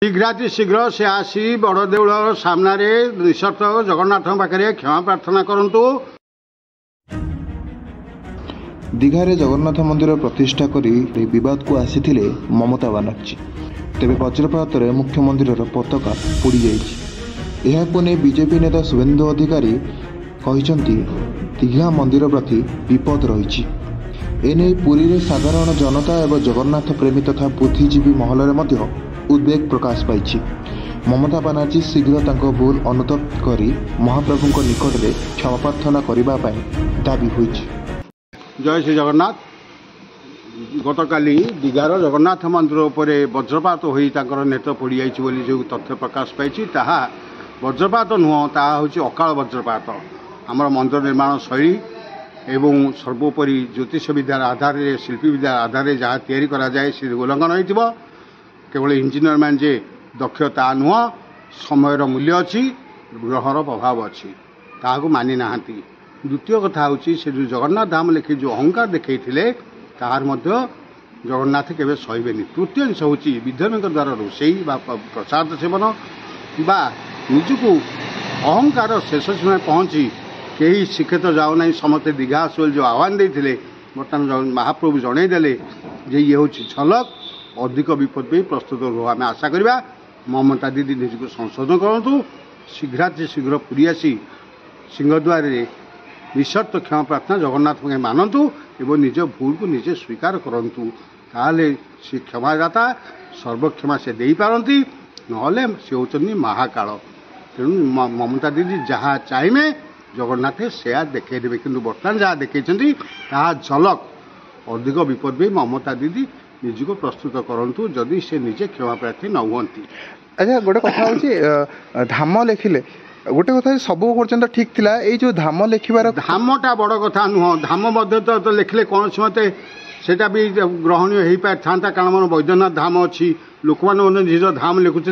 शीघ्राति शीघ्र से आसी बड़ देउल सामने निशर्त जगन्नाथ पाखे क्षमा प्रार्थना करंतु। दीघारे जगन्नाथ मंदिर प्रतिष्ठा करी विवाद को आसीथिले ममता बानर्जी। तेबे वज्रपात मुख्य मंदिर पताका पोड़ी जाइछि। एहाको नै बीजेपी नेता शुभेन्दु अधिकारी कहिसंती दीघा मंदिर प्रति विपद रहिछि। एने पुरी रे साधारण जनता एवं जगन्नाथ प्रेमी तथा बुद्धिजीवी महल में उद्वेग प्रकाश पाई। ममता बानर्जी शीघ्र तांको भूल अनुतप्त करी महाप्रभु निकट में क्षमा प्रार्थना करने दाबी होइछि। जय श्री जगन्नाथ। गतकाली दीघार जगन्नाथ मंदिर उपर वज्रपात होकर नेत्र पोड़ी जाइए जो तथ्य प्रकाश पाई ताहा वज्रपात नुह ताहा हूँ अकाल वज्रपात। आमर मंदिर निर्माण शैली एवं सर्वोपरि ज्योतिष विद्यार आधार शिल्पी विद्यार आधार जहाँ तैयारी करा जाए से उल्लंघन हो केवल इंजीनियर मान जे दक्षता नुह समय मूल्य अच्छी ग्रहर प्रभाव अच्छी ताकू मानि ना। द्वितीय कथा हूँ से जो जगन्नाथ धाम लेखि जो अहंकार देखते तार जगन्नाथ केवे सहीबेनि। तृतीय अंश हूँ विद्वान द्वारा रोषे प्रसाद सेवन बा निजक अहंकार शेष सीमा पहुँची कहीं शिक्षित जाओ ना समस्ते दीघा आसु जो आह्वान देते बर्तमान महाप्रभु जनईदे जे ये हूँ झलक अधिक विपद पे प्रस्तुत रो आम आशा करवा। ममता दीदी निजक संशोधन करूँ शीघ्राति शीघ्र पुरी आसी सिंहद्वार निशर्त क्षमा प्रार्थना जगन्नाथ मानतु एवं निज भूल को निजे स्वीकार करूँ ताले से क्षमादाता सर्वक्षमा से दे पारती नहले से होती महाकाल। तेणु ममता दीदी जहाँ चाहिए जगन्नाथ से देखेदेवे कि बर्तमान जहाँ देखते झलक अधिक विपद भी ममता दीदी निज को प्रस्तुत करूँ जदि से निजे क्षमा प्रार्थी न हुंती। अच्छा गोटे कथा हूँ धाम लिखिले गोटे कथा सब पर्यटन ठीक थिला ए जो धाम लिखिबार धामटा बड़ कथा नुह धाम मध्य तो लिखले कौन मते सेटा भी ग्रहणीय हो पारि था कारण मन वैद्यनाथ धाम अच्छी लोक मैंने निज धाम लिखुं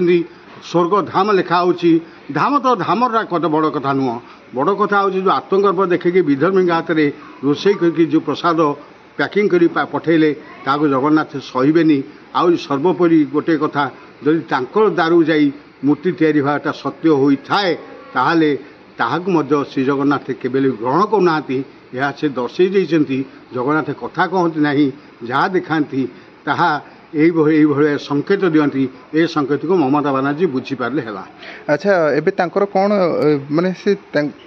स्वर्ग धाम लिखा होची धाम तो धाम कत बड़ कथा नुह। बड़ कथा हूँ जो आत्मगर्भ देखिए विधर्मी हाथ में रोषे करके जो प्रसाद पैकिंग कर पठेले ताको जगन्नाथ सहीबेनि। आउ सर्वोपरि गोटे कथा जदि तांकर दारू जाई मूर्ति तैयारी होता सत्य होता है ताहले ताहाकु मध्य श्री जगन्नाथ केबे ग्रहण करना यह से दर्शे जगन्नाथ कथा कहती ना जहाँ दिखाती ताहा ये संकेत दियंती ए संकेत को ममता बानर्जी बुझीपारे है। अच्छा एबे तांकर कौन माने से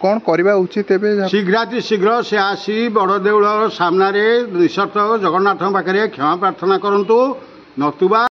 कौन करबा उचित एबे शीघ्राति शीघ्र से आसी बड़ देउल सामने निशर्त जगन्नाथ पाखे क्षमा प्रार्थना करंतु नतुबा